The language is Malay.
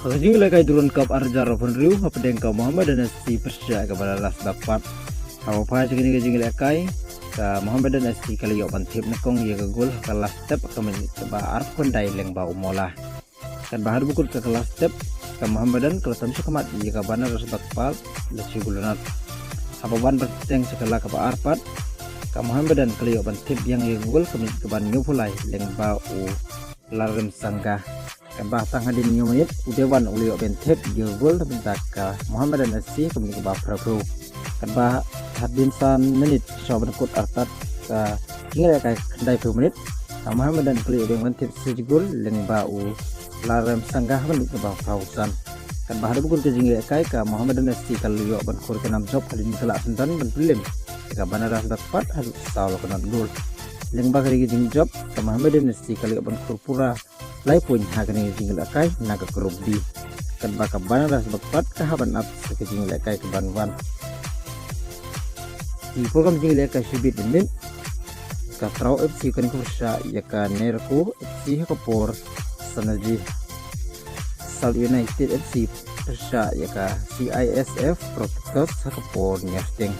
Jing lekai turun kap arjar pun riu pedeng kau Muhammad dan Nasi persya kepada las dapat hawa pa jing lekai ka Muhammad dan Nasi kali yo pantip nekong ya gol kelas step kamen ba arf kondai leng ba umola kan bahar bukur ke kelas step ka Muhammad dan kelas kamat ya ka bana ras bakpal leci gulunat apa ban berteng sekala ka ba arpat ka Muhammad dan kali yo pantip yang ya gol kamen ke ban nyupulai leng ba u larem sangga kan batang hadin nyo menit udewan ulio bentep gol bentaka Muhammad dan Nasi kemudian ke Prabu kan bah hadin san menit so berkut artat ka hingga kai kendai 2 menit Muhammad dan kli udeng bentep sejgol leng bau larem sanggah menit ke Prausan kan bah bukur ke jingga kai ka Muhammad dan Nasi kalio bankur ke 6 job hadin kelak sentan bentulim ka banaras dapat hadu saul kena gol leng bah kali jing job ka Muhammad dan Nasi kalio bankur pura lai pun hagani jingla kai naga kerubdi kan baka banaras bakpat kahaban ap ke jingla kai ke banwan di program jingla kai subit min ka trau FC kan kursa ya ka nerku FC hakapor sanaji South United FC kursa ya ka CISF Protocols hakapor nyasting